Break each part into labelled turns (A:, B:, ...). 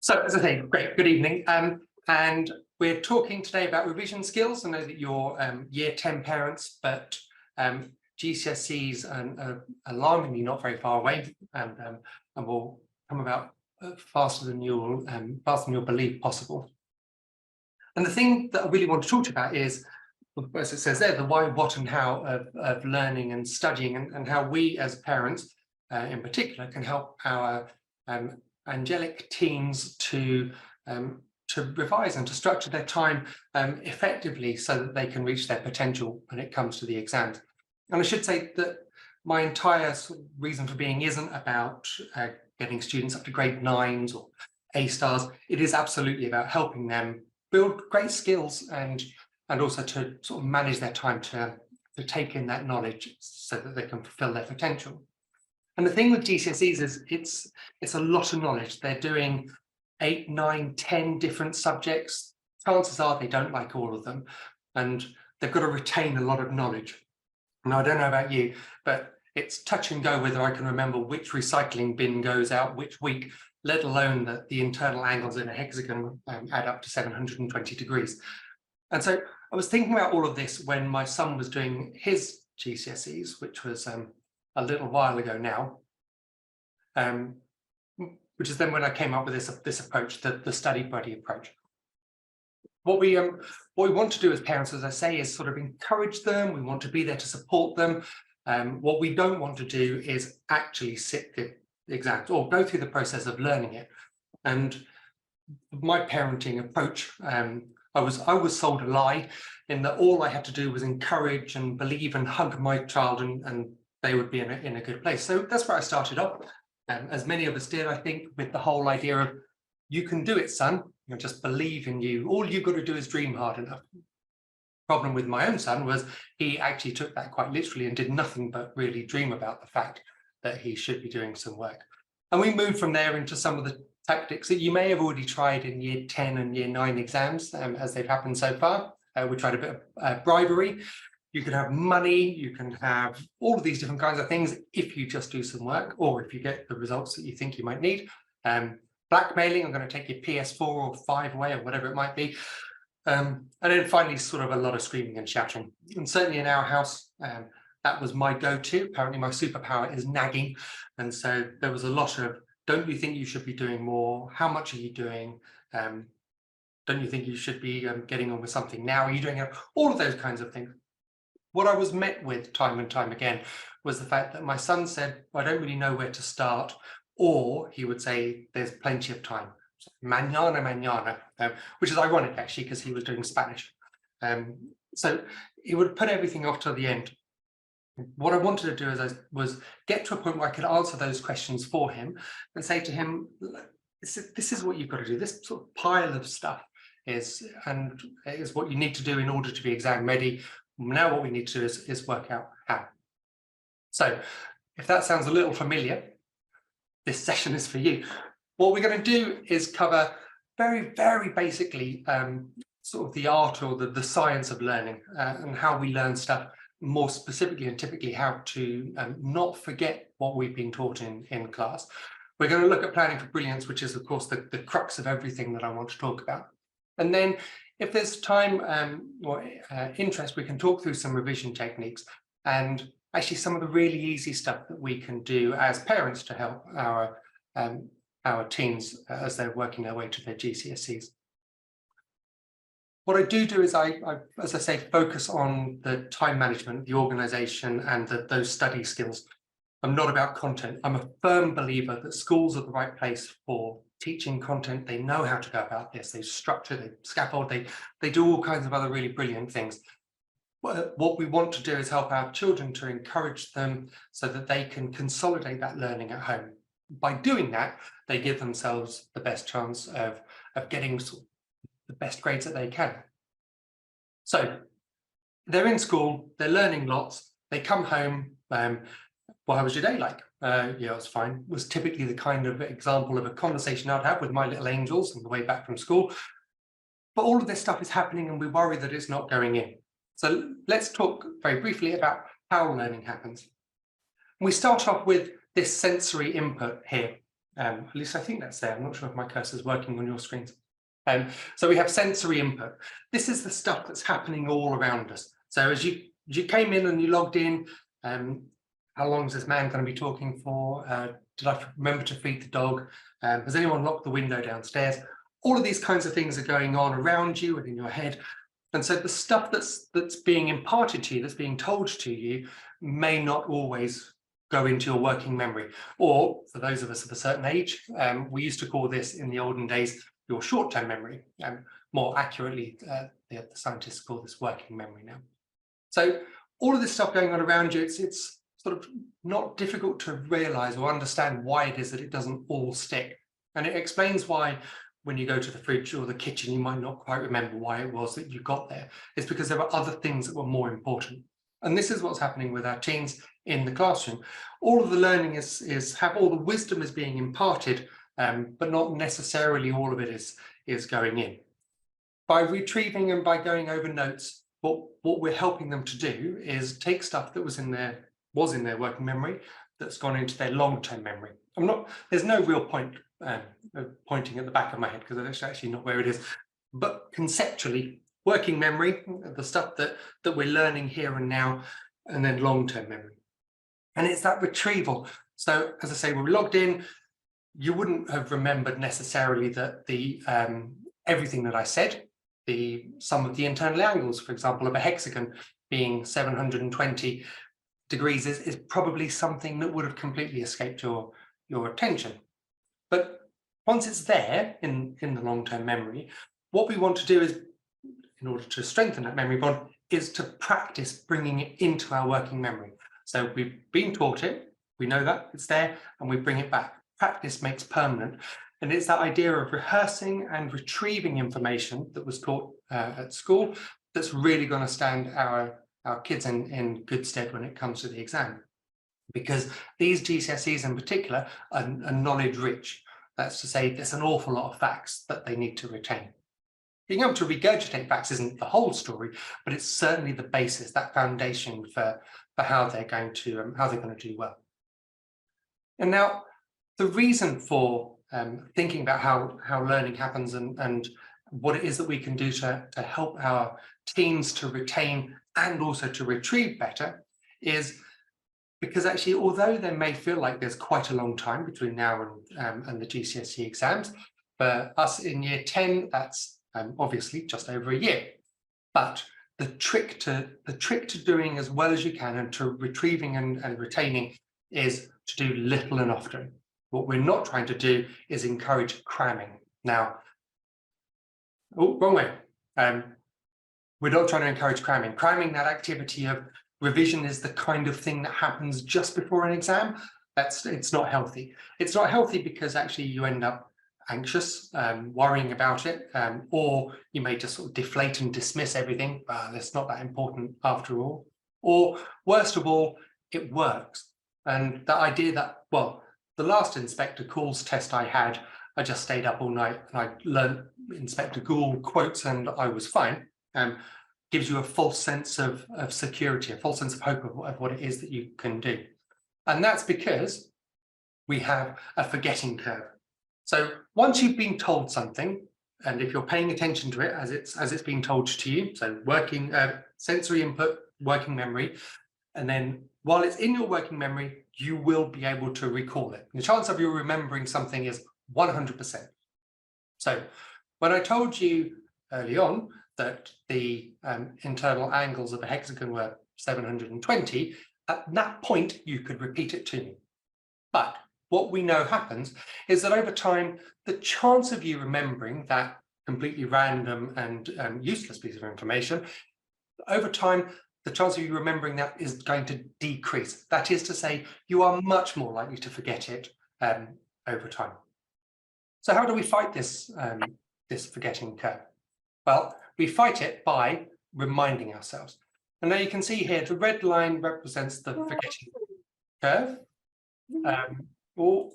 A: So as I say, great, good evening. And we're talking today about revision skills. I know that you're year 10 parents, but GCSEs are alarmingly not very far away, and will come about faster than you'll believe possible. And the thing that I really want to talk to you about is, as it says there, the why, what, and how of learning and studying, and how we as parents, in particular, can help our angelic teens to revise and to structure their time effectively so that they can reach their potential when it comes to the exams. And I should say that my entire sort of reason for being isn't about getting students up to grade 9s or A stars. It is absolutely about helping them build great skills and also to sort of manage their time to take in that knowledge so that they can fulfill their potential. And the thing with GCSEs is it's a lot of knowledge. They're doing 8, 9, 10 different subjects. Chances are they don't like all of them, and they've got to retain a lot of knowledge. Now, I don't know about you, but it's touch and go whether I can remember which recycling bin goes out which week, let alone that the internal angles in a hexagon add up to 720 degrees. And so I was thinking about all of this when my son was doing his GCSEs, which was a little while ago now, which is then when I came up with this approach, the study buddy approach. What we want to do as parents, as I say, is sort of encourage them. We want to be there to support them. What we don't want to do is actually sit the exams or go through the process of learning it. And my parenting approach, I was sold a lie in that all I had to do was encourage and believe and hug my child, and they would be in a good place. So that's where I started off. As many of us did, I think, with the whole idea of, you can do it, son. You know, just believe in you. All you've got to do is dream hard enough. Problem with my own son was he actually took that quite literally and did nothing but really dream about the fact that he should be doing some work. And we moved from there into some of the tactics that you may have already tried in year 10 and year 9 exams, as they've happened so far. We tried a bit of bribery. You can have money, you can have all of these different kinds of things if you just do some work, or if you get the results that you think you might need. Blackmailing, I'm going to take your PS4 or 5 away, or whatever it might be. And then finally, sort of a lot of screaming and shouting. And certainly in our house, that was my go-to. Apparently my superpower is nagging. And so there was a lot of, don't you think you should be doing more? How much are you doing? Don't you think you should be getting on with something now? Are you doing it? All of those kinds of things. What I was met with time and time again was the fact that my son said, well, I don't really know where to start, or he would say, there's plenty of time. So, mañana, mañana, which is ironic, actually, because he was doing Spanish. So he would put everything off till the end. What I wanted to do was get to a point where I could answer those questions for him and say to him, this is what you've got to do. This sort of pile of stuff is what you need to do in order to be exam ready. Now what we need to do is work out how. So if that sounds a little familiar, this session is for you. What we're going to do is cover very, very basically sort of the art or the science of learning and how we learn stuff, more specifically and typically how to not forget what we've been taught in class. We're going to look at planning for brilliance, which is, of course, the crux of everything that I want to talk about. And then if there's time or interest, we can talk through some revision techniques and actually some of the really easy stuff that we can do as parents to help our teens as they're working their way to their GCSEs. What I do is I, as I say, focus on the time management, the organisation, and those study skills. I'm not about content. I'm a firm believer that schools are the right place for teaching content. They know how to go about this. They structure, they scaffold, they do all kinds of other really brilliant things. What we want to do is help our children, to encourage them so that they can consolidate that learning at home. By doing that, they give themselves the best chance of getting the best grades that they can. So they're in school, they're learning lots, they come home, well, how was your day like? Yeah, it was fine. Was typically the kind of example of a conversation I'd have with my little angels on the way back from school. But all of this stuff is happening and we worry that it's not going in. So let's talk very briefly about how learning happens. We start off with this sensory input here. At least I think that's there. I'm not sure if my cursor is working on your screens. So we have sensory input. This is the stuff that's happening all around us. So as you came in and you logged in, how long is this man going to be talking for? Did I remember to feed the dog? Has anyone locked the window downstairs? All of these kinds of things are going on around you and in your head. And so the stuff that's being imparted to you, that's being told to you, may not always go into your working memory. Or for those of us of a certain age, we used to call this in the olden days your short-term memory. More accurately, the scientists call this working memory now. So all of this stuff going on around you, it's sort of not difficult to realize or understand why it is that it doesn't all stick. And it explains why when you go to the fridge or the kitchen, you might not quite remember why it was that you got there. It's because there were other things that were more important. And this is what's happening with our teens in the classroom. All of the learning all the wisdom is being imparted, but not necessarily all of it is going in. By retrieving and by going over notes, what we're helping them to do is take stuff that was in their working memory that's gone into their long-term memory. There's no real point pointing at the back of my head because that's actually not where it is. But conceptually, working memory, the stuff that we're learning here and now, and then long-term memory. And it's that retrieval. So as I say, when we logged in, you wouldn't have remembered necessarily that everything that I said, the sum of the internal angles, for example, of a hexagon being 720 degrees is probably something that would have completely escaped your attention. But once it's there in the long-term memory, what we want to do is, in order to strengthen that memory bond, is to practice bringing it into our working memory. So we've been taught it, we know that it's there, and we bring it back. Practice makes permanent. And it's that idea of rehearsing and retrieving information that was taught at school that's really going to stand our kids in good stead when it comes to the exam. Because these GCSEs in particular are knowledge rich. That's to say, there's an awful lot of facts that they need to retain. Being able to regurgitate facts isn't the whole story, but it's certainly the basis, that foundation for how they're going to do well. And now, the reason for thinking about how learning happens and what it is that we can do to help our teens to retain and also to retrieve better is because actually, although there may feel like there's quite a long time between now and the GCSE exams, for us in year 10, that's obviously just over a year. But the trick to doing as well as you can and to retrieving and retaining is to do little and often. What we're not trying to do is encourage cramming. Now, wrong way. We're not trying to encourage cramming. Cramming, that activity of revision, is the kind of thing that happens just before an exam. It's not healthy. It's not healthy because actually you end up anxious, worrying about it, or you may just sort of deflate and dismiss everything. It's not that important after all. Or worst of all, it works. And the idea that, well, the last Inspector Gould's test I had, I just stayed up all night and I learned Inspector Gould quotes and I was fine. Gives you a false sense of security, a false sense of hope of what it is that you can do. And that's because we have a forgetting curve. So once you've been told something, and if you're paying attention to it as it's being told to you, so working sensory input, working memory, and then while it's in your working memory, you will be able to recall it. The chance of you remembering something is 100%. So when I told you early on that the internal angles of a hexagon were 720, at that point you could repeat it to me. But what we know happens is that over time, the chance of you remembering that completely random and useless piece of information, over time, the chance of you remembering that is going to decrease. That is to say, you are much more likely to forget it over time. So how do we fight this forgetting curve? Well, we fight it by reminding ourselves. And now you can see here, the red line represents the forgetting curve.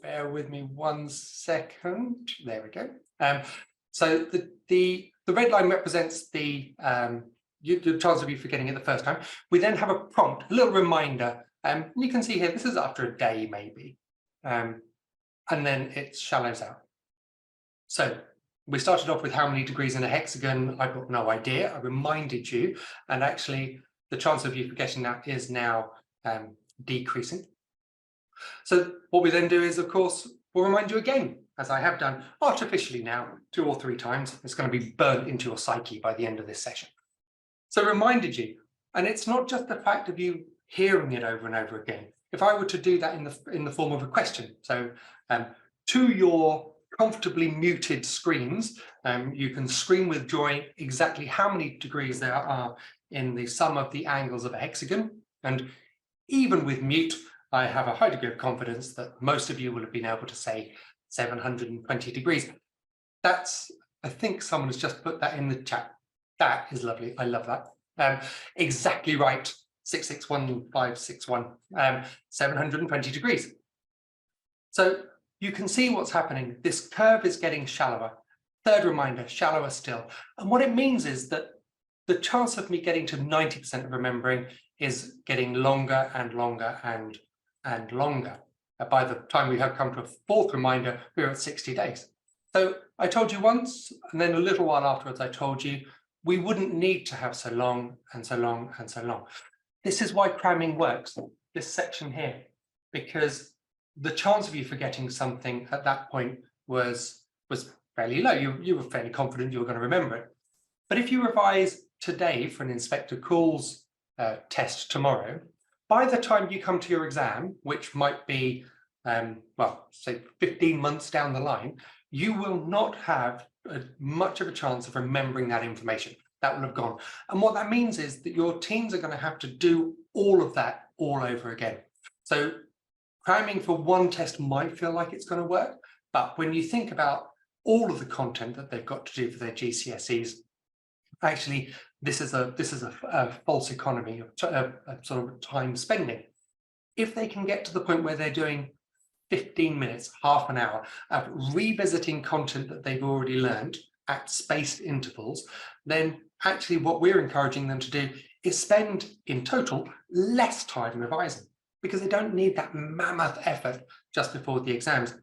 A: Bear with me 1 second. There we go. So the red line represents the chance of you forgetting it the first time. We then have a prompt, a little reminder. You can see here, this is after a day maybe. and then it shallows out. So we started off with how many degrees in a hexagon. I've got no idea. I reminded you, and actually the chance of you forgetting that is now decreasing. So what we then do is, of course, we'll remind you again, as I have done artificially now 2 or 3 times. It's going to be burnt into your psyche by the end of this session. So reminded you, and it's not just the fact of you hearing it over and over again. If I were to do that in the form of a question, so to your comfortably muted screens, you can scream with joy exactly how many degrees there are in the sum of the angles of a hexagon. And even with mute, I have a high degree of confidence that most of you will have been able to say 720 degrees. That's, I think someone has just put that in the chat. That is lovely. I love that. Exactly right. 661561, 720 degrees. So you can see what's happening. This curve is getting shallower. Third reminder, shallower still. And what it means is that the chance of me getting to 90% of remembering is getting longer and longer and longer. By the time we have come to a fourth reminder, we're at 60 days. So I told you once, and then a little while afterwards, I told you we wouldn't need to have so long and so long and so long. This is why cramming works, this section here, because the chance of you forgetting something at that point was fairly low. You were fairly confident you were going to remember it. But if you revise today for an inspector calls test tomorrow, by the time you come to your exam, which might be, well, say 15 months down the line, you will not have much of a chance of remembering that information. That will have gone. And what that means is that your teams are going to have to do all of that all over again. So cramming for one test might feel like it's going to work, but when you think about all of the content that they've got to do for their GCSEs, actually, this is a false economy of sort of time spending. If they can get to the point where they're doing 15 minutes, half an hour of revisiting content that they've already learned at spaced intervals, then actually what we're encouraging them to do is spend in total less time revising, because they don't need that mammoth effort just before the exams.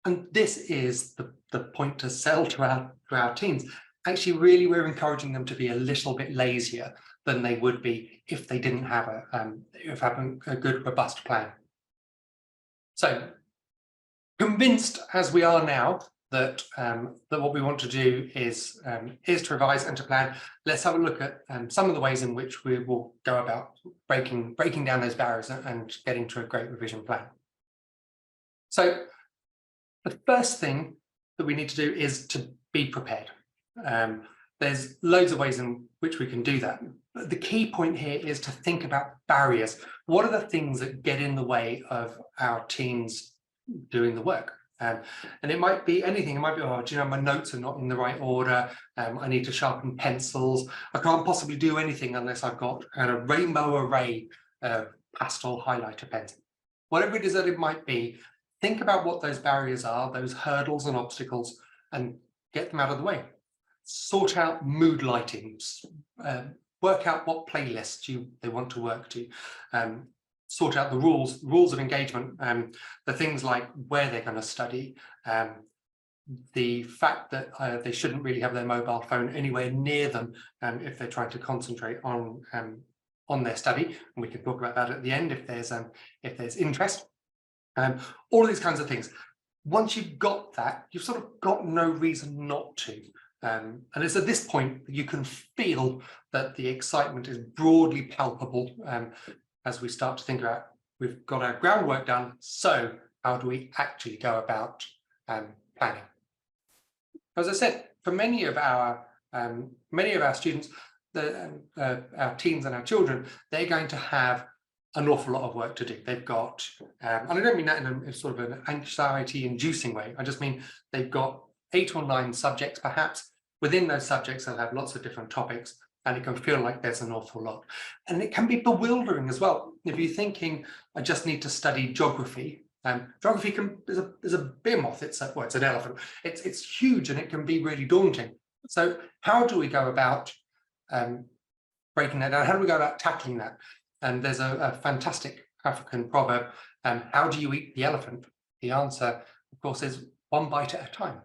A: And this is the point to sell to our teams. Actually, really, we're encouraging them to be a little bit lazier than they would be if they didn't have a good, robust plan. So, convinced as we are now that what we want to do is to revise and to plan, let's have a look at some of the ways in which we will go about breaking down those barriers and getting to a great revision plan. So, the first thing that we need to do is to be prepared. There's loads of ways in which we can do that. But the key point here is to think about barriers. What are the things that get in the way of our teams doing the work? And it might be anything. It might be, oh, do you know, my notes are not in the right order. I need to sharpen pencils. I can't possibly do anything unless I've got a rainbow array of pastel highlighter pens. Whatever it is that it might be, think about what those barriers are, those hurdles and obstacles, and get them out of the way. Sort out mood lighting, work out what playlists they want to work to, sort out the rules of engagement, the things like where they're going to study, the fact that they shouldn't really have their mobile phone anywhere near them if they're trying to concentrate on their study, and we can talk about that at the end if there's interest. All of these kinds of things. Once you've got that, you've sort of got no reason not to. And it's at this point that you can feel that the excitement is broadly palpable as we start to think about, we've got our groundwork done, so how do we actually go about planning? As I said, for many of our students, our teens and our children, they're going to have an awful lot of work to do. They've got, and I don't mean that in a sort of an anxiety-inducing way. I just mean they've got 8 or 9 subjects, perhaps. Within those subjects, they'll have lots of different topics, and it can feel like there's an awful lot. And it can be bewildering as well. If you're thinking, I just need to study geography, geography is a behemoth. It's an elephant. It's huge, and it can be really daunting. So how do we go about breaking that down? How do we go about tackling that? And there's a fantastic African proverb, how do you eat the elephant? The answer of course, is one bite at a time.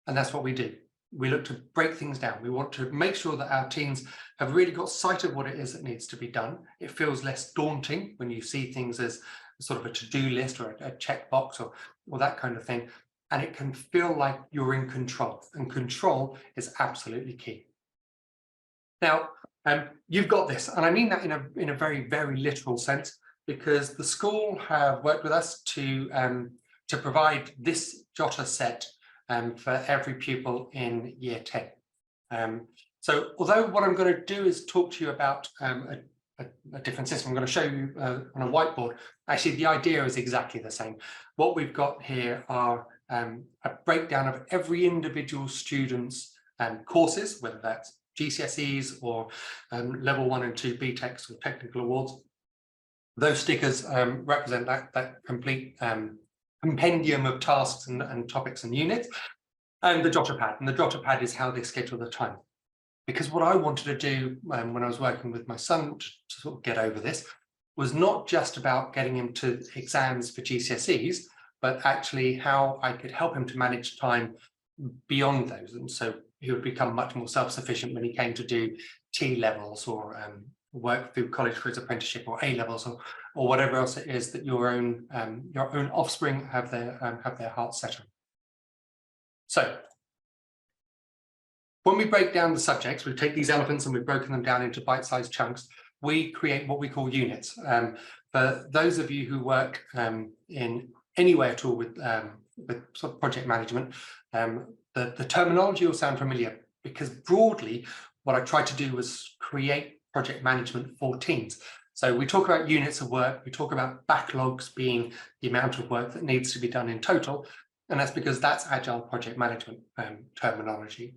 A: And that's what we do. We look to break things down. We want to make sure that our teens have really got sight of what it is that needs to be done. It feels less daunting when you see things as sort of a to-do list or a checkbox or that kind of thing. And it can feel like you're in control, and control is absolutely key. Now, you've got this, and I mean that in a very, very literal sense, because the school have worked with us to provide this jotter set for every pupil in year 10. So although what I'm going to do is talk to you about a different system, I'm going to show you on a whiteboard, actually the idea is exactly the same. What we've got here are a breakdown of every individual student's courses, whether that's GCSEs or level 1 and 2 BTECs or technical awards. Those stickers represent that complete compendium of tasks and topics and units, and the jotter pad. And the jotter pad is how they schedule the time. Because what I wanted to do when I was working with my son to sort of get over this was not just about getting him to exams for GCSEs, but actually how I could help him to manage time beyond those. And so he would become much more self-sufficient when he came to do T levels or work through college for his apprenticeship or A levels or whatever else it is that your own offspring have their hearts set on. So when we break down the subjects, we take these elements and we've broken them down into bite-sized chunks. We create what we call units. For those of you who work in any way at all with sort of project management, the terminology will sound familiar, because broadly what I tried to do was create project management for teams. So we talk about units of work, we talk about backlogs being the amount of work that needs to be done in total, and that's because that's agile project management terminology.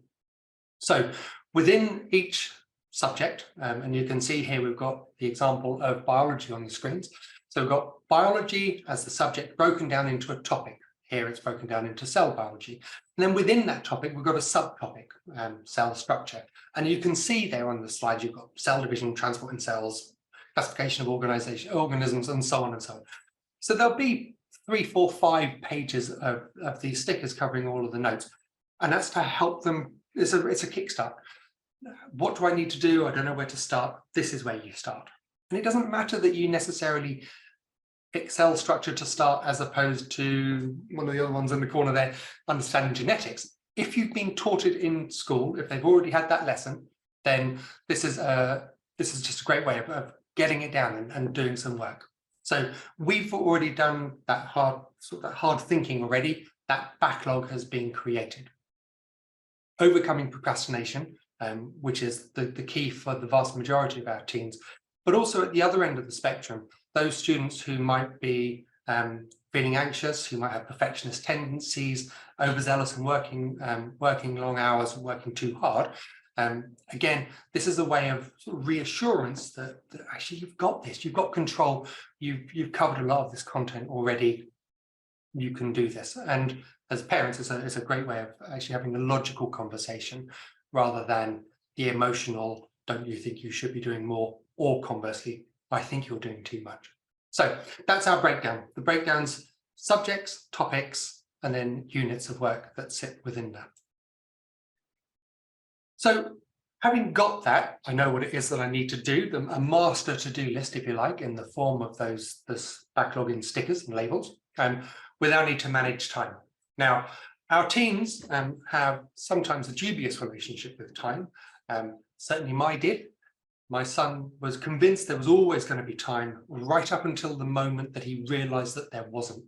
A: So within each subject, and you can see here we've got the example of biology on the screens. So we've got biology as the subject broken down into a topic. Here it's broken down into cell biology. And then within that topic, we've got a subtopic, cell structure. And you can see there on the slide, you've got cell division, transport in cells, classification of organisms, and so on and so on. So there'll be 3, 4, 5 pages of these stickers covering all of the notes. And that's to help them, it's a kickstart. What do I need to do? I don't know where to start. This is where you start. And it doesn't matter that you necessarily pick cell structure to start as opposed to one of the other ones in the corner there, understanding genetics. If you've been taught it in school, if they've already had that lesson, then this is just a great way of getting it down and doing some work. So we've already done that hard thinking already. That backlog has been created. Overcoming procrastination, which is the key for the vast majority of our teens, but also at the other end of the spectrum, those students who might be feeling anxious, who might have perfectionist tendencies, overzealous and working long hours and working too hard. Again, this is a way of sort of reassurance that actually you've got this, you've got control, you've covered a lot of this content already, you can do this. And as parents, it's a great way of actually having a logical conversation rather than the emotional, don't you think you should be doing more? Or conversely, I think you're doing too much. So that's our breakdown. The breakdown's subjects, topics, and then units of work that sit within that. So having got that, I know what it is that I need to do, a master to-do list, if you like, in the form of this backlog in stickers and labels, without need to manage time. Now, our teens have sometimes a dubious relationship with time. Certainly mine did. My son was convinced there was always going to be time, right up until the moment that he realized that there wasn't.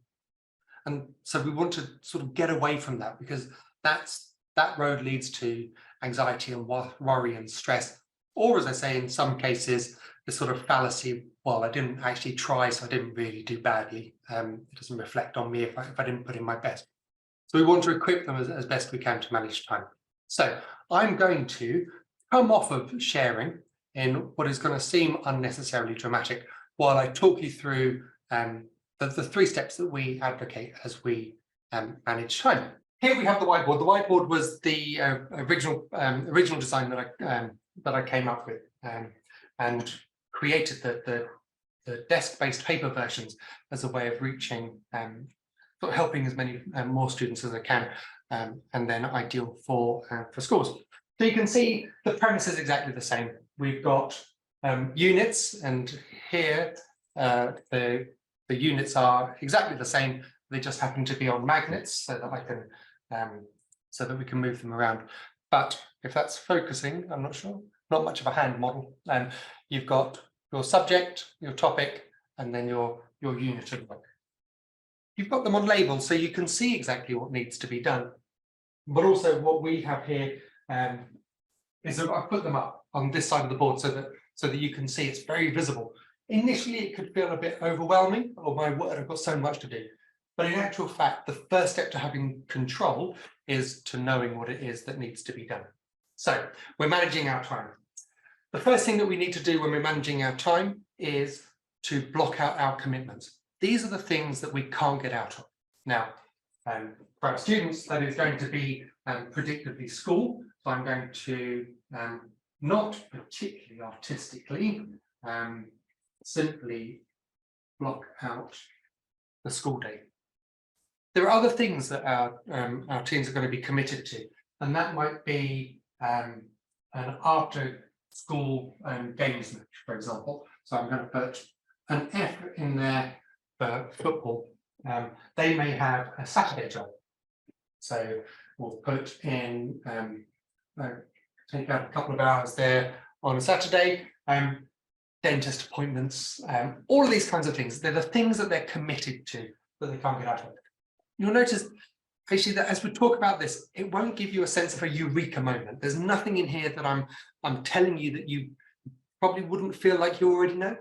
A: And so we want to sort of get away from that, because that road leads to anxiety and worry and stress, or, as I say, in some cases, the sort of fallacy, well, I didn't actually try, so I didn't really do badly. It doesn't reflect on me if I didn't put in my best. So we want to equip them as best we can to manage time. So I'm going to come off of sharing in what is going to seem unnecessarily dramatic while I talk you through the 3 steps that we advocate as we manage time. Here we have the whiteboard. The whiteboard was the original design that I came up with and created the desk-based paper versions as a way of reaching sort of helping as many more students as I can, and then ideal for schools. So you can see the premise is exactly the same. We've got units, and here the units are exactly the same. They just happen to be on magnets, so that I can so that we can move them around. But if that's focusing, I'm not sure. Not much of a hand model. You've got your subject, your topic, and then your unit of work. You've got them on labels, so you can see exactly what needs to be done. But also what we have here is that I put them up on this side of the board so that you can see it's very visible. Initially, it could feel a bit overwhelming. Oh my word, I've got so much to do. But in actual fact, the first step to having control is to knowing what it is that needs to be done. So we're managing our time. The first thing that we need to do when we're managing our time is to block out our commitments. These are the things that we can't get out of. Now, for our students, that is going to be predictably school. So I'm going to, not particularly artistically, simply block out the school day. There are other things that our teams are going to be committed to, and that might be an after school games match, for example. So I'm going to put an F in there for football. They may have a Saturday job, so we'll put in take out a couple of hours there on a Saturday. Dentist appointments, all of these kinds of things. They're the things that they're committed to that they can't get out of it. You'll notice actually that as we talk about this, it won't give you a sense of a eureka moment. There's nothing in here that I'm telling you that you probably wouldn't feel like you already know.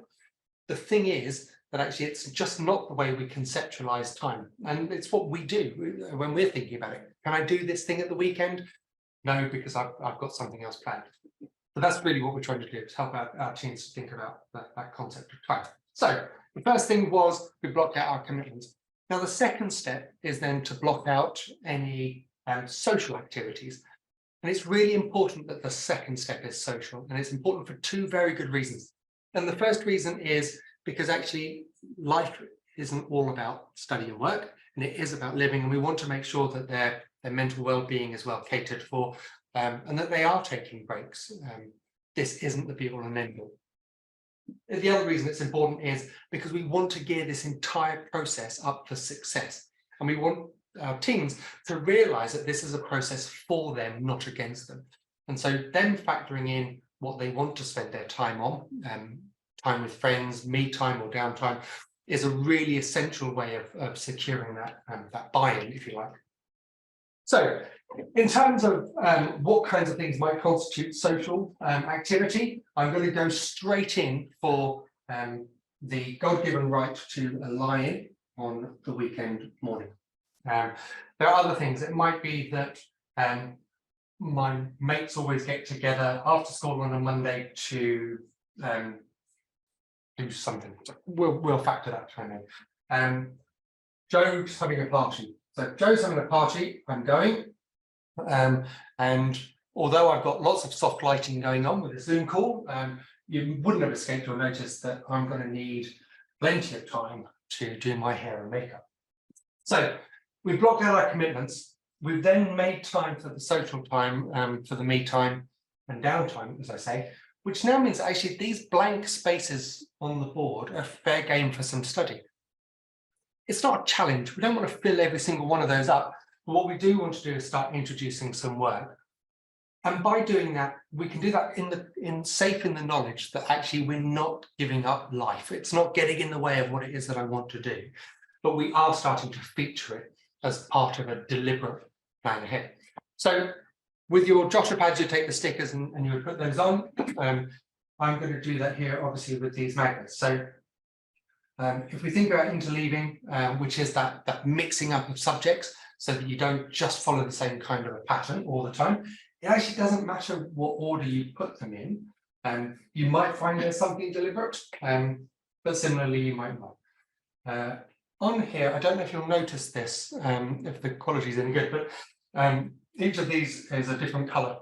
A: The thing is that actually it's just not the way we conceptualize time, and it's what we do when we're thinking about it. Can I do this thing at the weekend? No, because I've got something else planned. But that's really what we're trying to do, is help our teams to think about that concept of time. So the first thing was we blocked out our commitments. Now the second step is then to block out any social activities. And it's really important that the second step is social, and it's important for two very good reasons. And the first reason is because actually life isn't all about study and work, and it is about living, and we want to make sure that their mental well-being is well catered for, and that they are taking breaks. This isn't the be-all and end-all. The other reason it's important is because we want to gear this entire process up for success, and we want our teams to realize that this is a process for them, not against them. And so them factoring in what they want to spend their time on, time with friends, me time or downtime, is a really essential way of securing that buy-in, if you like. So in terms of what kinds of things might constitute social activity, I'm going to go straight in for the God-given right to a lie-in on the weekend morning. There are other things. It might be that my mates always get together after school on a Monday to do something. We'll factor that time in. Joe's having a party. So Joe's having a party, I'm going. And although I've got lots of soft lighting going on with a Zoom call, you wouldn't have escaped your notice that I'm going to need plenty of time to do my hair and makeup. So we've blocked out our commitments. We've then made time for the social time, for the me time and downtime, as I say, which now means actually these blank spaces on the board are fair game for some study. It's not a challenge. We don't want to fill every single one of those up. But what we do want to do is start introducing some work. And by doing that, we can do that safe in the knowledge that actually we're not giving up life. It's not getting in the way of what it is that I want to do. But we are starting to feature it as part of a deliberate plan ahead. So with your jotter pads, you take the stickers and you would put those on. I'm going to do that here, obviously, with these magnets. So if we think about interleaving, which is that mixing up of subjects so that you don't just follow the same kind of a pattern all the time, it actually doesn't matter what order you put them in. You might find there's something deliberate, but similarly you might not. On here, I don't know if you'll notice this, if the quality is any good, but each of these is a different color.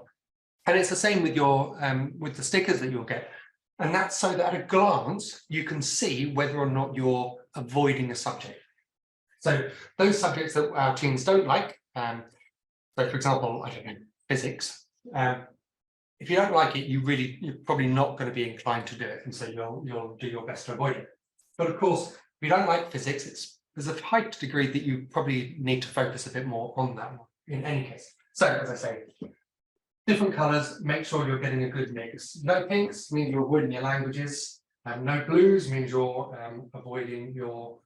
A: And it's the same with your with the stickers that you'll get. And that's so that at a glance, you can see whether or not you're avoiding a subject. So those subjects that our teens don't like, so for example, I don't know, physics. If you don't like it, you're probably not going to be inclined to do it, and so you'll do your best to avoid it. But of course, if you don't like physics, there's a high degree that you probably need to focus a bit more on that one in any case. So as I say, different colours, make sure you're getting a good mix. No pinks means you're avoiding your languages. No blues means you're avoiding your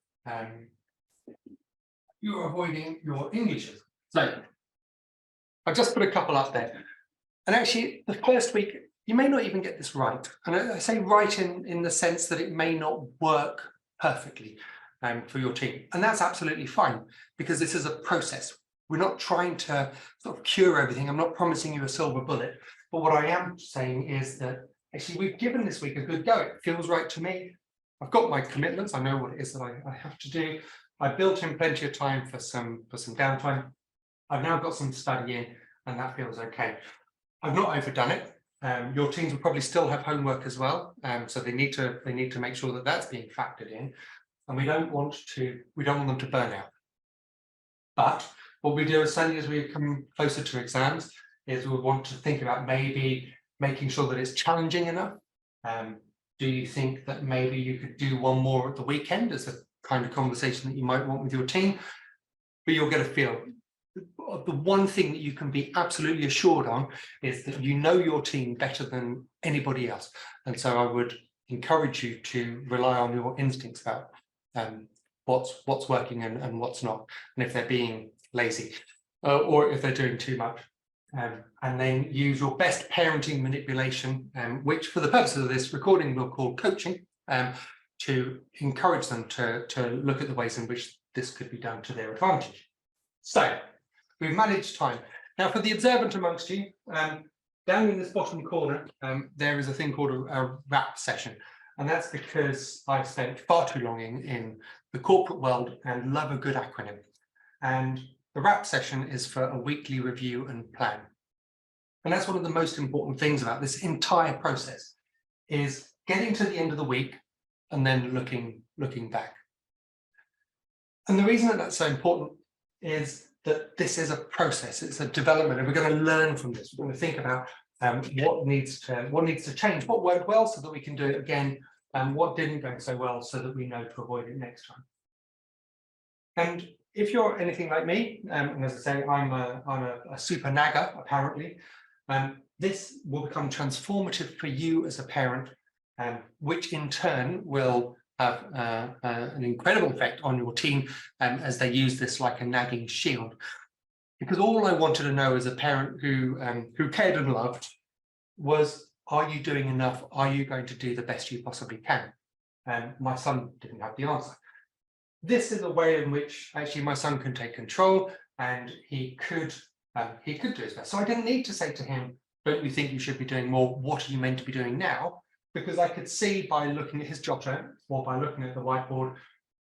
A: Englishes. So I've just put a couple up there. And actually, the first week, you may not even get this right. And I say right in the sense that it may not work perfectly for your team. And that's absolutely fine, because this is a process. We're not trying to sort of cure everything. I'm not promising you a silver bullet. But what I am saying is that actually we've given this week a good go. It feels right to me. I've got my commitments. I know what it is that I have to do. I built in plenty of time for some downtime. I've now got some studying, and that feels okay. I've not overdone it. Your teams will probably still have homework as well, so they need to make sure that that's being factored in, and we don't want them to burn out. But what we do as suddenly as we come closer to exams is we want to think about maybe making sure that it's challenging enough. Do you think that maybe you could do one more at the weekend as a kind of conversation that you might want with your team? But you'll get a feel. The one thing that you can be absolutely assured on is that you know your team better than anybody else. And so I would encourage you to rely on your instincts about what's working and what's not, and if they're being lazy or if they're doing too much. And then use your best parenting manipulation, which for the purposes of this recording we'll call coaching, to encourage them to look at the ways in which this could be done to their advantage. So we've managed time. Now, for the observant amongst you, down in this bottom corner, there is a thing called a wrap session. And that's because I've spent far too long in the corporate world and love a good acronym. And the wrap session is for a weekly review and plan. And that's one of the most important things about this entire process, is getting to the end of the week and then looking back. And the reason that that's so important is that this is a process, it's a development, and we're going to learn from this. We're going to think about what needs to change, what worked well so that we can do it again, and what didn't go so well so that we know to avoid it next time. And if you're anything like me, and as I say, I'm a super nagger, apparently, this will become transformative for you as a parent, which in turn will have an incredible effect on your team as they use this like a nagging shield. Because all I wanted to know as a parent who cared and loved was, are you doing enough? Are you going to do the best you possibly can? And my son didn't have the answer. This is a way in which actually my son can take control, and he could do his best. So I didn't need to say to him, don't you think you should be doing more? What are you meant to be doing now? Because I could see by looking at his job plan or by looking at the whiteboard,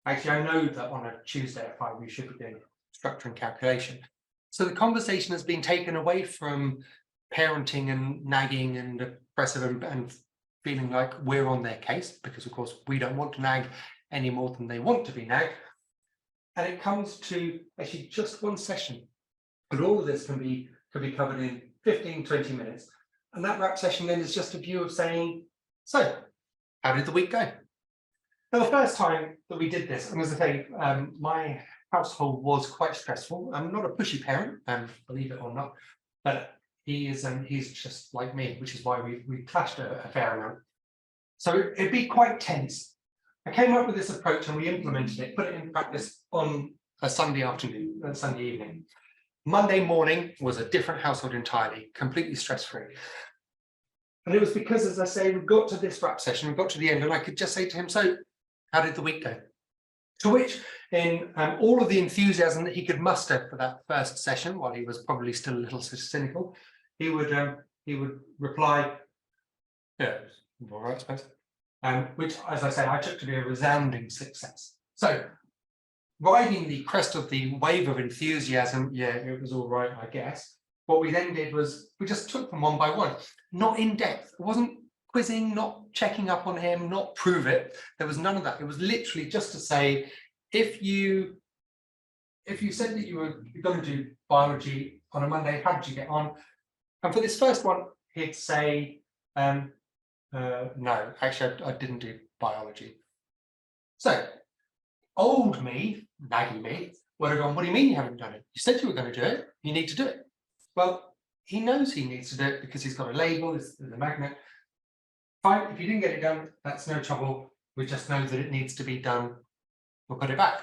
A: actually I know that on a Tuesday at 5 we should be doing structure and calculation. So the conversation has been taken away from parenting and nagging and oppressive and feeling like we're on their case, because of course we don't want to nag any more than they want to be nagged. And it comes to actually just one session. And all of this can be covered in 15-20 minutes. And that wrap session then is just a view of saying, so, how did the week go? Now, the first time that we did this, and as I say, my household was quite stressful. I'm not a pushy parent, believe it or not, but he's just like me, which is why we clashed a fair amount. So it'd be quite tense. I came up with this approach and we implemented it, put it in practice on a Sunday afternoon, a Sunday evening. Monday morning was a different household entirely, completely stress-free. And it was because, as I say, we got to this wrap session, we got to the end, and I could just say to him, so how did the week go? To which, in all of the enthusiasm that he could muster for that first session, while he was probably still a little cynical, he would reply, yeah, it was all right, I suppose. Which, as I say, I took to be a resounding success. So, riding the crest of the wave of enthusiasm, yeah, it was all right, I guess. What we then did was we just took them one by one, not in depth. It wasn't quizzing, not checking up on him, not prove it. There was none of that. It was literally just to say, if you if you said that you were going to do biology on a Monday, how did you get on? And for this first one, he'd say, no, actually, I didn't do biology. So, old me, naggy me, would have gone, what do you mean you haven't done it? You said you were going to do it, you need to do it. Well, he knows he needs to do it because he's got a label, there's a magnet. Fine, if you didn't get it done, that's no trouble. We just know that it needs to be done. We'll put it back.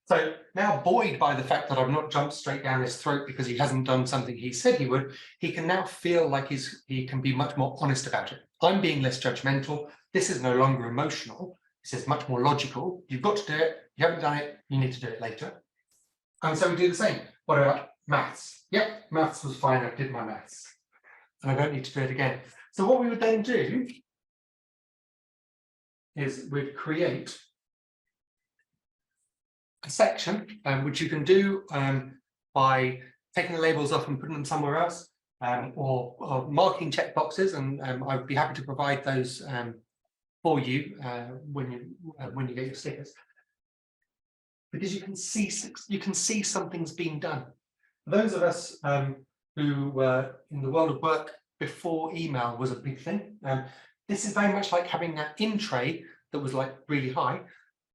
A: So now, buoyed by the fact that I've not jumped straight down his throat because he hasn't done something he said he would, he can now feel like he can be much more honest about it. I'm being less judgmental. This is no longer emotional. This is much more logical. You've got to do it. You haven't done it. You need to do it later. And so we do the same. What about maths? Yep, maths was fine. I did my maths. And I don't need to do it again. So what we would then do is we'd create a section, which you can do by taking the labels off and putting them somewhere else, or marking checkboxes, and I'd be happy to provide those for you when you get your stickers, because you can see something's being done. For those of us who were in the world of work before email was a big thing, this is very much like having that in tray that was like really high.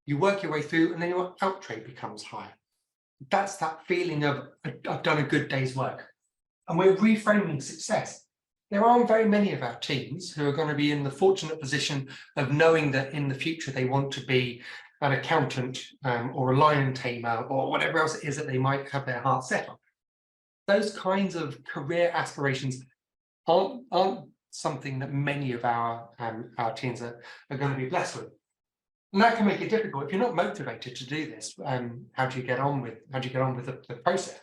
A: You work your way through and then your out tray becomes high. That's that feeling of I've done a good day's work. And we're reframing success. There aren't very many of our teams who are going to be in the fortunate position of knowing that in the future they want to be an accountant or a lion tamer or whatever else it is that they might have their heart set on. Those kinds of career aspirations aren't something that many of our teams are going to be blessed with. And that can make it difficult. If you're not motivated to do this, how do you get on with the process?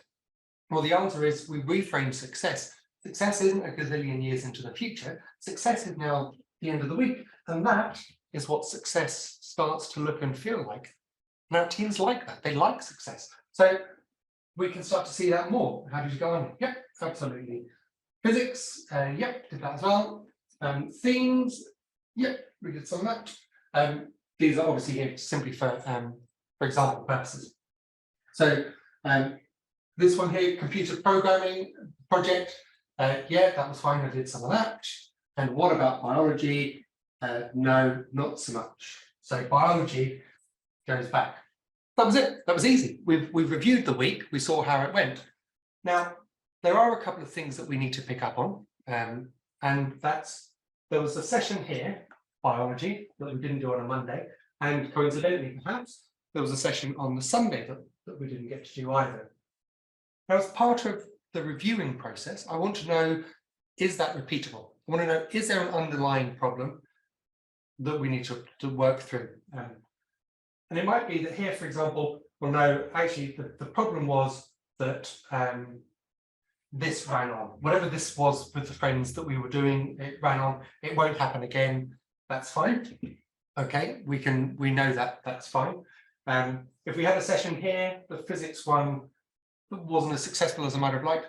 A: Well, the answer is we reframe success. Success isn't a gazillion years into the future. Success is now the end of the week. And that is what success starts to look and feel like. Now, teams like that. They like success. So we can start to see that more. How did you go on? Yep, absolutely. Physics, yep, did that as well. Themes, yep, we did some of that. These are obviously here simply for example purposes. So this one here, computer programming project, yeah, that was fine, I did some of that. And what about biology? No, not so much. So biology goes back. That was it, that was easy. We've reviewed the week, we saw how it went. Now, there are a couple of things that we need to pick up on, and there was a session here, biology, that we didn't do on a Monday, and coincidentally perhaps there was a session on the Sunday that we didn't get to do either. Now, as part of the reviewing process, I want to know, is that repeatable? I want to know, is there an underlying problem that we need to work through? And it might be that here, for example, well, no, actually the problem was that this ran on. Whatever this was with the friends that we were doing, it ran on. It won't happen again. That's fine. Okay, we know that that's fine. If we had a session here, the physics one wasn't as successful as I might have liked,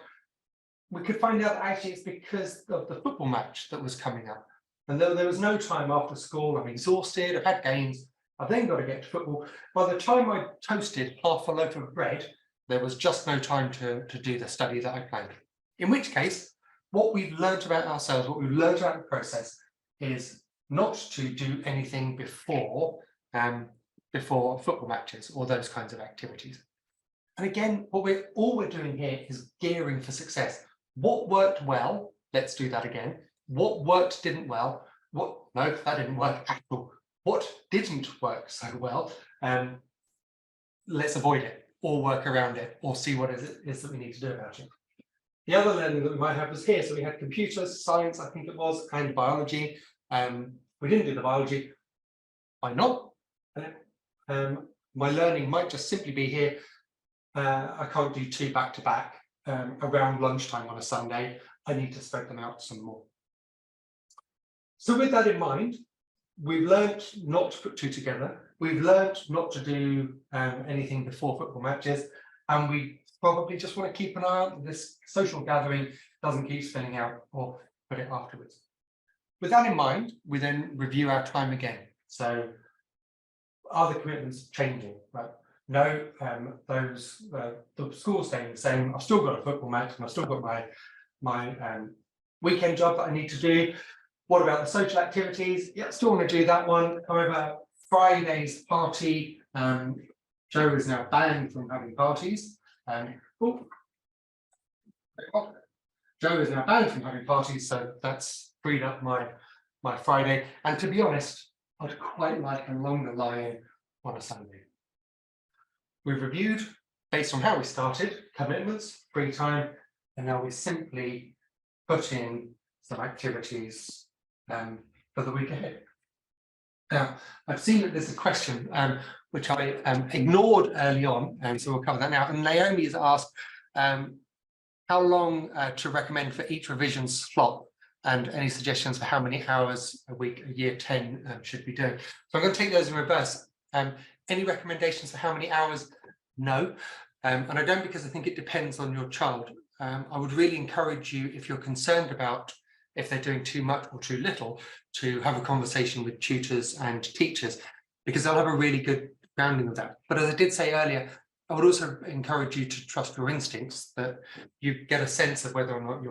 A: we could find out that actually it's because of the football match that was coming up. And though there was no time after school, I'm exhausted, I've had games, I've then got to get to football. By the time I toasted half a loaf of bread, there was just no time to do the study that I planned. In which case, what we've learned about ourselves, what we've learned about the process is not to do anything before football matches or those kinds of activities. And again, all we're doing here is gearing for success. What worked well, let's do that again. What worked didn't well, no, that didn't work at all. What didn't work so well, let's avoid it or work around it or see what it is that we need to do about it. The other learning that we might have was here. So we had computer science, I think it was, and biology. We didn't do the biology. Why not? My learning might just simply be here. I can't do two back-to-back around lunchtime on a Sunday. I need to spread them out some more. So with that in mind, we've learned not to put two together. We've learned not to do anything before football matches. And we probably just want to keep an eye out that this social gathering doesn't keep spinning out or put it afterwards. With that in mind, we then review our time again. So are the commitments changing? Right? no, the school's staying the same. I've still got a football match and I've still got my weekend job that I need to do. What about the social activities? Yeah, still want to do that one. However, Friday's party, Joe is now banned from having parties. Oh, Joe is now banned from having parties, so that's freed up my Friday. And to be honest, I'd quite like a longer lie-in on a Sunday. We've reviewed based on how we started, commitments, free time, and now we simply put in some activities for the week ahead. Now, I've seen that there's a question which I ignored early on, and so we'll cover that now. And Naomi has asked how long to recommend for each revision slot, and any suggestions for how many hours a week a year 10 should be doing. So I'm going to take those in reverse. Any recommendations for how many hours? No, and I don't, because I think it depends on your child. I would really encourage you, if you're concerned about if they're doing too much or too little, to have a conversation with tutors and teachers, because they'll have a really good grounding of that. But as I did say earlier, I would also encourage you to trust your instincts, that you get a sense of whether or not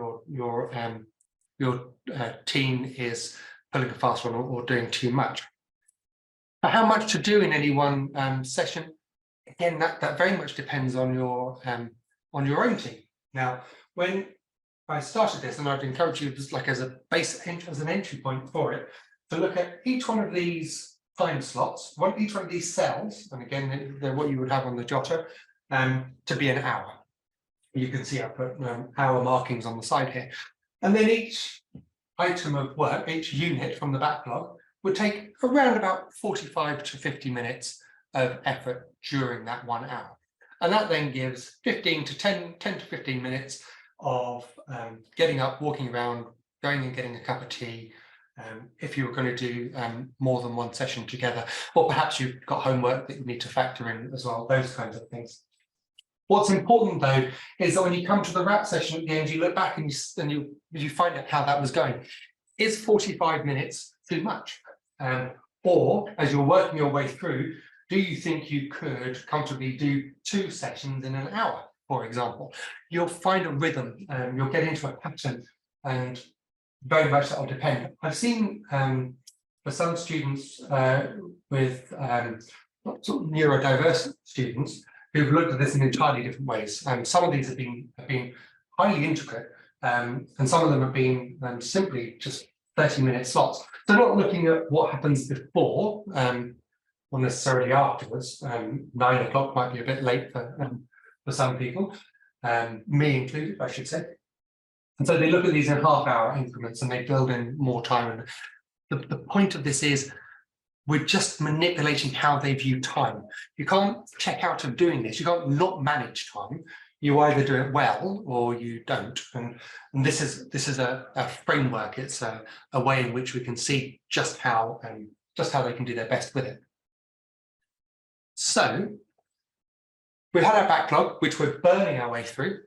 A: your teen is pulling a fast one or doing too much. But how much to do in any one session? Again, that very much depends on your own team. Now, when I started this, and I'd encourage you, just like as an entry point for it, to look at each one of these time slots, each one of these cells, and again, they're what you would have on the jotter, to be an hour. You can see I put hour markings on the side here. And then each item of work, each unit from the backlog, would take around about 45 to 50 minutes of effort during that 1 hour. And that then gives 10 to 15 minutes of getting up, walking around, going and getting a cup of tea, if you were going to do more than one session together, or perhaps you've got homework that you need to factor in as well, those kinds of things. What's important though is that when you come to the wrap session at the end, you look back and you find out how that was going. Is 45 minutes too much? Or as you're working your way through, do you think you could comfortably do 2 sessions in an hour, for example? You'll find a rhythm, you'll get into a pattern, and very much that will depend. I've seen for some students with sort of neurodiverse students who've looked at this in entirely different ways. Some of these have been highly intricate, and some of them have been simply just 30-minute slots. So not looking at what happens before, or necessarily afterwards. 9 o'clock might be a bit late for some people, me included, I should say. And so they look at these in half-hour increments and they build in more time. And the point of this is we're just manipulating how they view time. You can't check out of doing this. You can't not manage time. You either do it well or you don't. And this is a framework. It's a way in which we can see just how they can do their best with it. So we had our backlog, which we're burning our way through.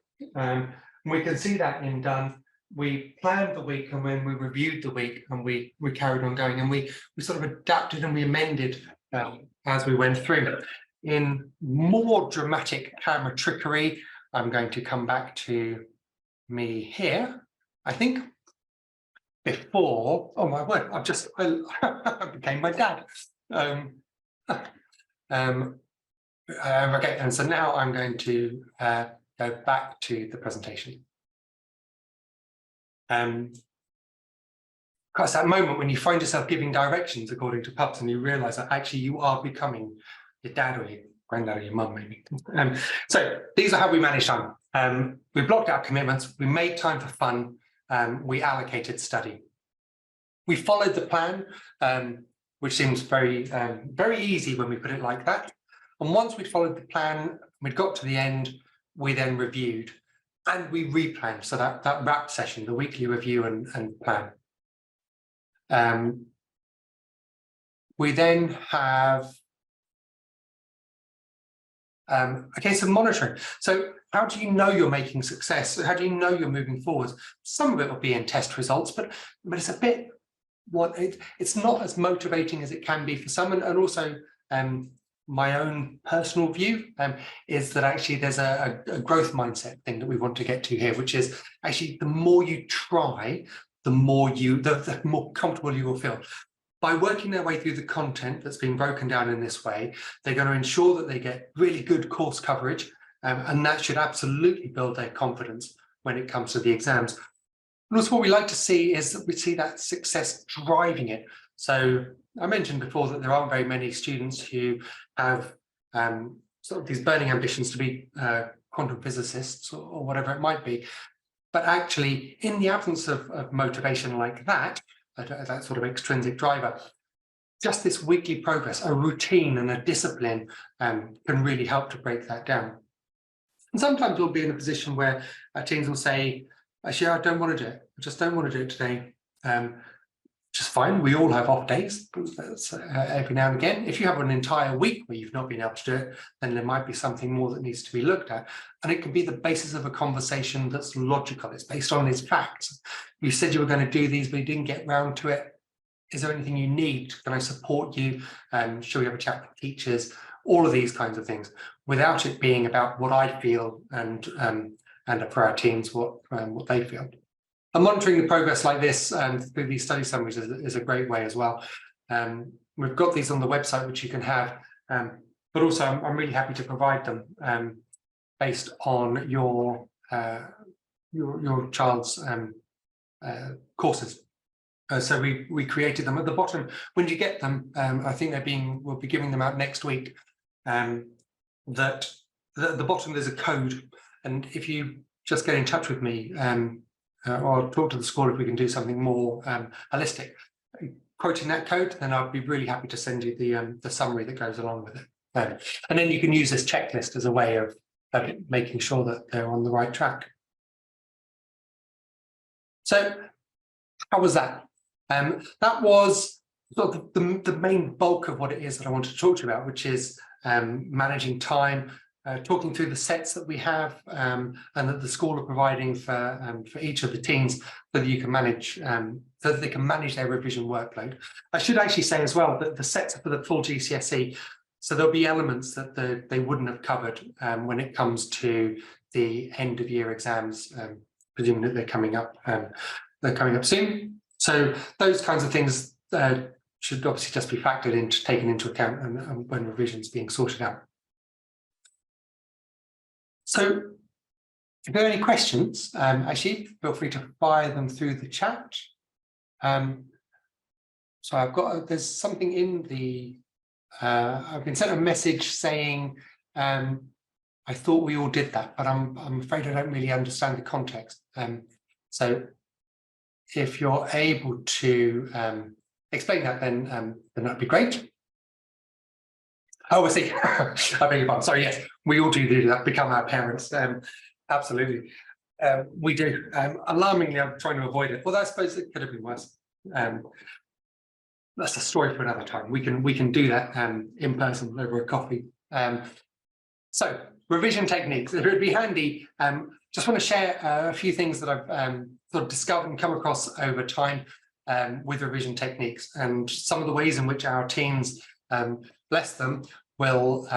A: We can see that in done. We planned the week, and when we reviewed the week, and we carried on going, and we sort of adapted and we amended as we went through. In more dramatic camera trickery, I'm going to come back to me here. I think before, oh my word, I became my dad. Okay, and so now I'm going to go back to the presentation. It's that moment when you find yourself giving directions according to pups, and you realise that actually you are becoming your dad or your granddad or your mum, maybe. So these are how we manage time. We blocked out commitments, we made time for fun, we allocated study. We followed the plan, which seems very easy when we put it like that. And once we'd followed the plan, we'd got to the end, we then reviewed and we replanned. So that wrap session, the weekly review and plan. We then have a case of monitoring. So how do you know you're making success? How do you know you're moving forwards? Some of it will be in test results, but it's a bit it's not as motivating as it can be for some, and also my own personal view is that actually there's a growth mindset thing that we want to get to here, which is actually the more you try, the more comfortable you will feel. By working their way through the content that's been broken down in this way, they're going to ensure that they get really good course coverage, and that should absolutely build their confidence when it comes to the exams. And also what we like to see is that we see that success driving it. So I mentioned before that there aren't very many students who have sort of these burning ambitions to be quantum physicists or whatever it might be. But actually, in the absence of motivation like that sort of extrinsic driver, just this weekly progress, a routine and a discipline can really help to break that down. And sometimes we'll be in a position where our teams will say, actually, I don't want to do it. I just don't want to do it today. Just fine. We all have off days every now and again. If you have an entire week where you've not been able to do it, then there might be something more that needs to be looked at. And it can be the basis of a conversation that's logical. It's based on its facts. You said you were going to do these, but you didn't get round to it. Is there anything you need? Can I support you? Shall we have a chat with teachers? All of these kinds of things, without it being about what I feel and for our teams what they feel. And monitoring the progress like this through these study summaries is a great way as well. We've got these on the website, which you can have, but also I'm really happy to provide them based on your child's courses. So we created them at the bottom. When you get them, I think we'll be giving them out next week. That at the bottom there's a code, and if you just get in touch with me, or talk to the school if we can do something more holistic, quoting that code, then I'll be really happy to send you the summary that goes along with it. And then you can use this checklist as a way of making sure that they're on the right track. So how was that? That was sort of the main bulk of what it is that I want to talk to you about, which is managing time, talking through the sets that we have and that the school are providing for each of the teams, so that you can manage, so that they can manage their revision workload. I should actually say as well that the sets are for the full GCSE, so there'll be elements that they wouldn't have covered when it comes to the end of year exams, presuming that they're coming up soon. So those kinds of things should obviously just be factored into, taken into account when revision's being sorted out. So if there are any questions, actually, feel free to fire them through the chat. So there's something in the, I've been sent a message saying, I thought we all did that, but I'm afraid I don't really understand the context. So if you're able to explain that, then that'd be great. Oh, I see. I beg your pardon. Sorry, yes, we all do that, become our parents. Absolutely. We do. Alarmingly, I'm trying to avoid it. Although I suppose it could have been worse. That's a story for another time. We can do that in person over a coffee. So revision techniques. If it would be handy, just want to share a few things that I've sort of discovered and come across over time with revision techniques, and some of the ways in which our teams, bless them, will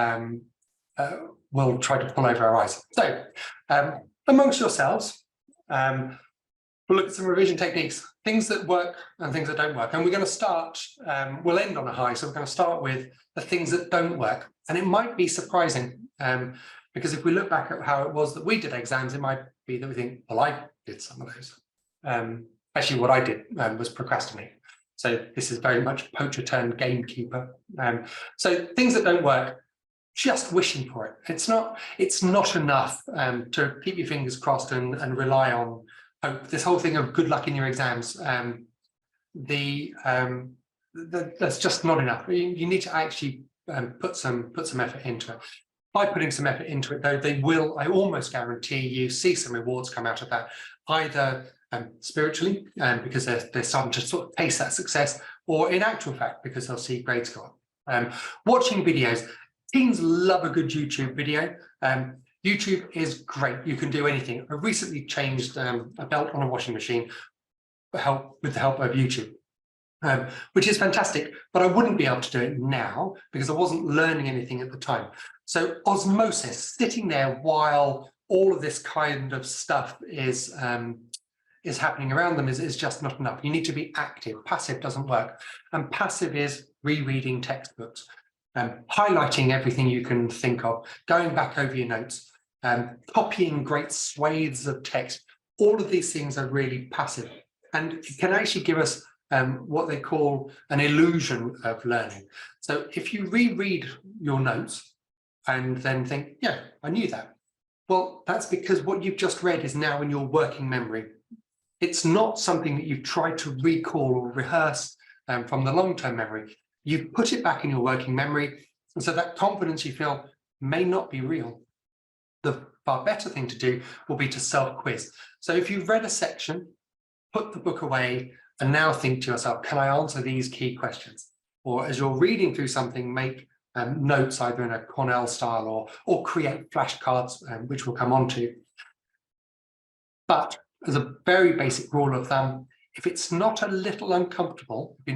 A: try to pull over our eyes. So amongst yourselves, we'll look at some revision techniques, things that work and things that don't work. And we're going to start, we'll end on a high. So we're going to start with the things that don't work. And it might be surprising, because if we look back at how it was that we did exams, it might be that we think, well, I did some of those. Actually, what I did was procrastinate. So this is very much poacher turned gamekeeper. So things that don't work, just wishing for it. It's not enough to keep your fingers crossed and rely on hope. This whole thing of good luck in your exams, that's just not enough. You need to actually put some effort into it. By putting some effort into it, though, they will, I almost guarantee you, see some rewards come out of that, either spiritually, because they're starting to sort of taste that success, or in actual fact, because they'll see grades go up. Watching videos. Teens love a good YouTube video. YouTube is great. You can do anything. I recently changed a belt on a washing machine with the help of YouTube. which is fantastic, but I wouldn't be able to do it now because I wasn't learning anything at the time. So osmosis, sitting there while all of this kind of stuff is happening around them is just not enough. You need to be active. Passive doesn't work. And passive is rereading textbooks, highlighting everything you can think of, going back over your notes, copying great swathes of text. All of these things are really passive and it can actually give us what they call an illusion of learning. So if you reread your notes and then think, yeah, I knew that. Well, that's because what you've just read is now in your working memory. It's not something that you've tried to recall or rehearse from the long-term memory. You've put it back in your working memory, and so that confidence you feel may not be real. The far better thing to do will be to self-quiz. So if you've read a section, put the book away and now think to yourself, can I answer these key questions? Or as you're reading through something, make notes either in a Cornell style or create flashcards, which we'll come on to. But as a very basic rule of thumb, if it's not a little uncomfortable, if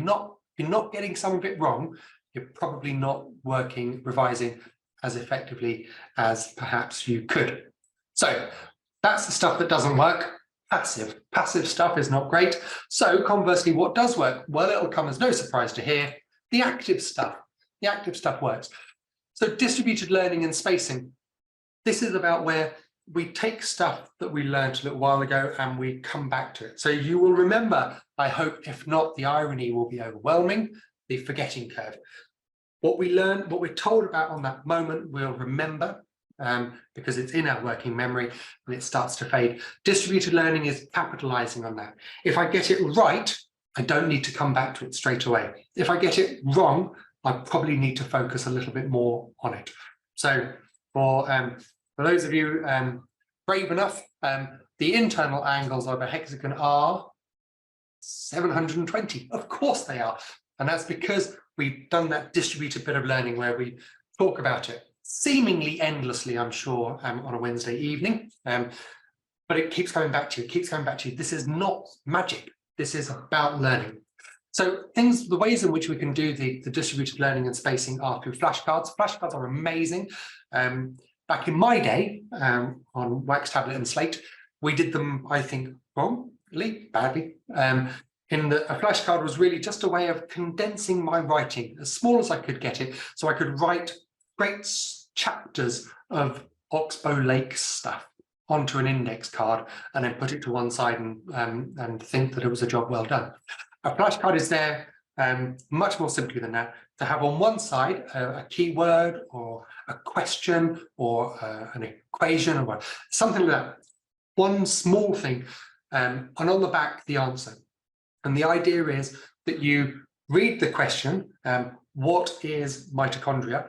A: you're not getting some of it wrong, you're probably not revising as effectively as perhaps you could. So that's the stuff that doesn't work. Passive stuff is not great. So conversely, what does work? Well, it'll come as no surprise to hear the active stuff. The active stuff works. So distributed learning and spacing. This is about where we take stuff that we learned a little while ago and we come back to it. So you will remember, I hope, if not, the irony will be overwhelming, the forgetting curve. What we learn, what we're told about on that moment, we'll remember because it's in our working memory and it starts to fade. Distributed learning is capitalizing on that. If I get it right, I don't need to come back to it straight away. If I get it wrong, I probably need to focus a little bit more on it. So for those of you brave enough, the internal angles of a hexagon are 720. Of course they are. And that's because we've done that distributed bit of learning where we talk about it seemingly endlessly, I'm sure, on a Wednesday evening. But it keeps coming back to you, it keeps coming back to you. This is not magic. This is about learning. So the ways in which we can do the distributed learning and spacing are through flashcards. Flashcards are amazing. Back in my day, on wax tablet and slate, we did them, I think, wrongly, badly. A flashcard was really just a way of condensing my writing as small as I could get it, so I could write great chapters of Oxbow Lake stuff onto an index card and then put it to one side and think that it was a job well done. A flashcard is there much more simply than that, to have on one side a keyword or a question or an equation or something like that. One small thing, and on the back, the answer. And the idea is that you read the question, what is mitochondria?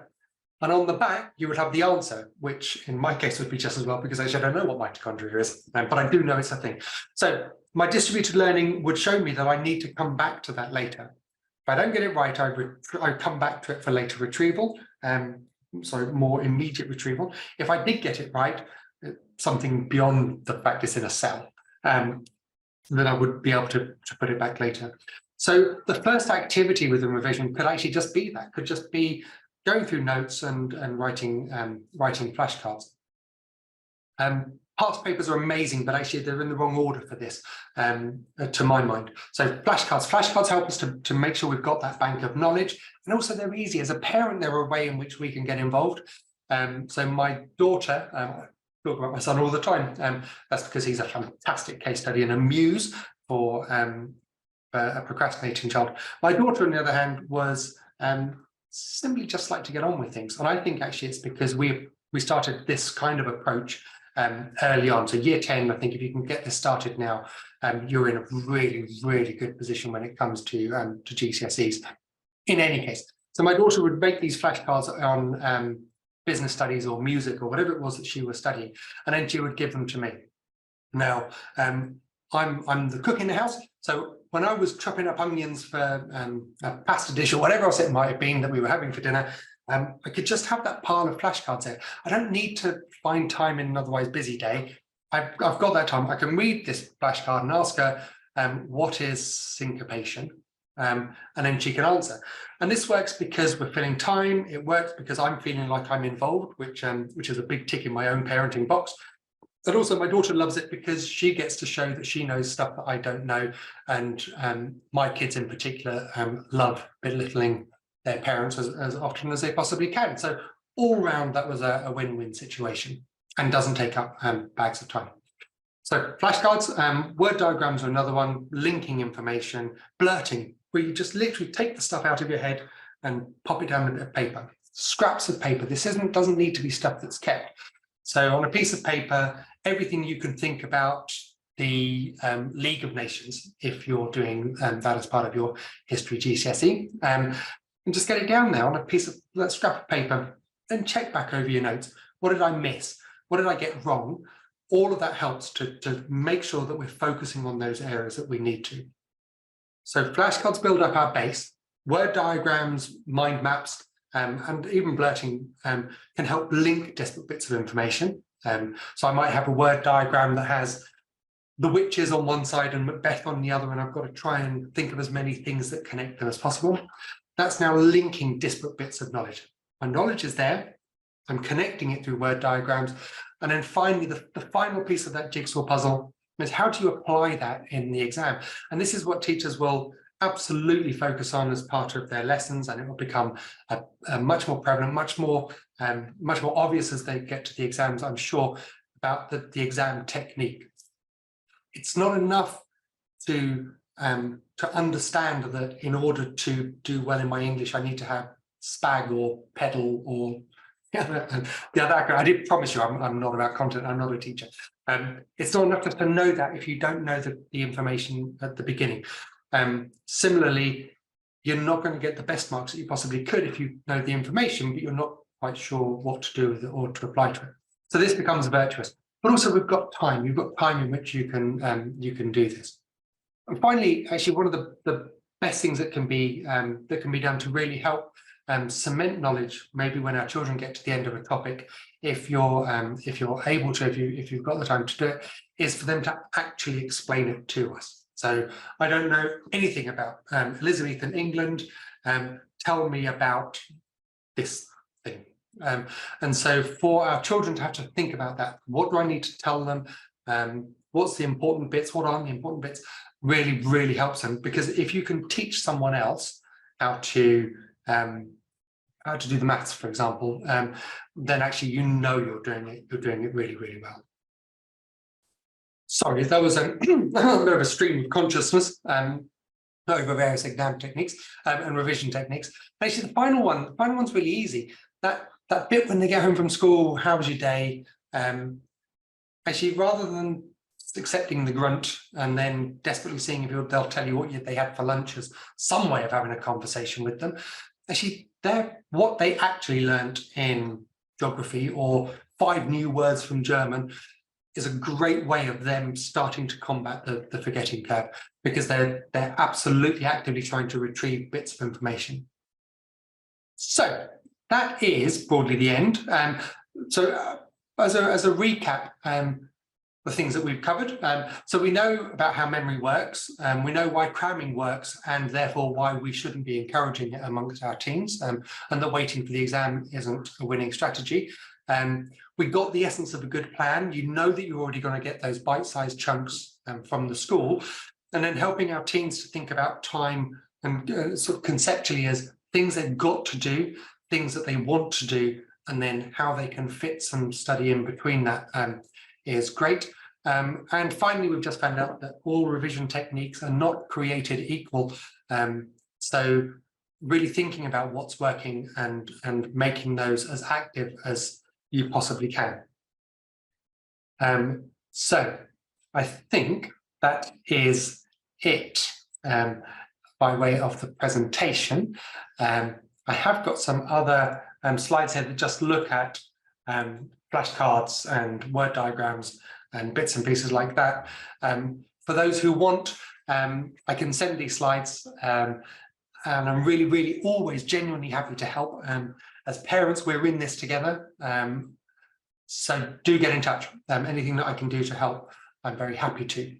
A: And on the back, you would have the answer, which in my case would be just as well, because I don't know what mitochondria is, but I do know it's a thing. So my distributed learning would show me that I need to come back to that later. If I don't get it right, I come back to it for later retrieval, so more immediate retrieval. If I did get it right, something beyond the fact it's in a cell, then I would be able to put it back later. So the first activity within revision could actually just be that, could just be going through notes and writing flashcards. Past papers are amazing, but actually they're in the wrong order for this, to my mind. So flashcards help us to make sure we've got that bank of knowledge, and also they're easy. As a parent, they're a way in which we can get involved. So my daughter, I talk about my son all the time, that's because he's a fantastic case study and a muse for a procrastinating child. My daughter, on the other hand, was simply just like to get on with things. And I think actually it's because we started this kind of approach early on. So year 10, I think if you can get this started now, you're in a really, really good position when it comes to GCSEs. In any case, so my daughter would make these flashcards on business studies or music or whatever it was that she was studying, and then she would give them to me. Now, I'm the cook in the house, so when I was chopping up onions for a pasta dish or whatever else it might have been that we were having for dinner, I could just have that pile of flashcards there. I don't need to find time in an otherwise busy day. I've got that time. I can read this flashcard and ask her, what is syncopation? and then she can answer. And this works because we're filling time. It works because I'm feeling like I'm involved, which is a big tick in my own parenting box. But also my daughter loves it because she gets to show that she knows stuff that I don't know. And my kids in particular love belittling their parents as often as they possibly can. So all round, that was a win-win situation and doesn't take up bags of time. So flashcards, word diagrams are another one, linking information, blurting, where you just literally take the stuff out of your head and pop it down on a bit of paper. Scraps of paper. This doesn't need to be stuff that's kept. So on a piece of paper, everything you can think about the League of Nations, if you're doing that as part of your history GCSE, and just get it down there on a piece of that scrap of paper and check back over your notes. What did I miss? What did I get wrong? All of that helps to make sure that we're focusing on those areas that we need to. So flashcards build up our base. Word diagrams, mind maps, and even blurting can help link disparate bits of information. So I might have a word diagram that has the witches on one side and Macbeth on the other, and I've got to try and think of as many things that connect them as possible. That's now linking disparate bits of knowledge. My knowledge is there. I'm connecting it through word diagrams. And then finally, the final piece of that jigsaw puzzle is how do you apply that in the exam? And this is what teachers will absolutely focus on as part of their lessons, and it will become a much more prevalent, much more obvious as they get to the exams, I'm sure, about the exam technique. It's not enough to understand that in order to do well in my English, I need to have spag or pedal or the other. I did promise you I'm not about content. I'm not a teacher. It's not enough just to know that if you don't know the information at the beginning. Similarly, you're not going to get the best marks that you possibly could if you know the information, but you're not quite sure what to do with it or to apply to it. So this becomes virtuous. But also we've got time. You've got time in which you can do this. And finally, actually, one of the best things that can be done to really help cement knowledge, maybe when our children get to the end of a topic, if you're able to, if you've got the time to do it, is for them to actually explain it to us. So I don't know anything about Elizabethan England. Tell me about this thing. And so for our children to have to think about that, what do I need to tell them? What's the important bits? What aren't the important bits? Really, really helps them, because if you can teach someone else how to do the maths, for example, then actually you're doing it really, really well. Sorry, that was a bit of a stream of consciousness over various exam techniques and revision techniques. Actually, the final one's really easy. That bit when they get home from school, how was your day? Actually, rather than accepting the grunt and then desperately seeing if they'll tell you what they had for lunch as some way of having a conversation with them, actually, what they actually learnt in geography or 5 new words from German is a great way of them starting to combat the forgetting curve, because they're absolutely actively trying to retrieve bits of information. So that is broadly the end. So as a recap, the things that we've covered. So we know about how memory works, we know why cramming works, and therefore why we shouldn't be encouraging it amongst our teens, and that waiting for the exam isn't a winning strategy. We got the essence of a good plan. You know that you're already going to get those bite-sized chunks from the school, and then helping our teens to think about time and sort of conceptually as things they've got to do, things that they want to do, and then how they can fit some study in between that is great. And finally, we've just found out that all revision techniques are not created equal. So really thinking about what's working and making those as active as you possibly can. So I think that is it by way of the presentation. I have got some other slides here that just look at flashcards and word diagrams and bits and pieces like that. For those who want, I can send these slides, and I'm really, really always genuinely happy to help. As parents, we're in this together. So do get in touch. Anything that I can do to help, I'm very happy to.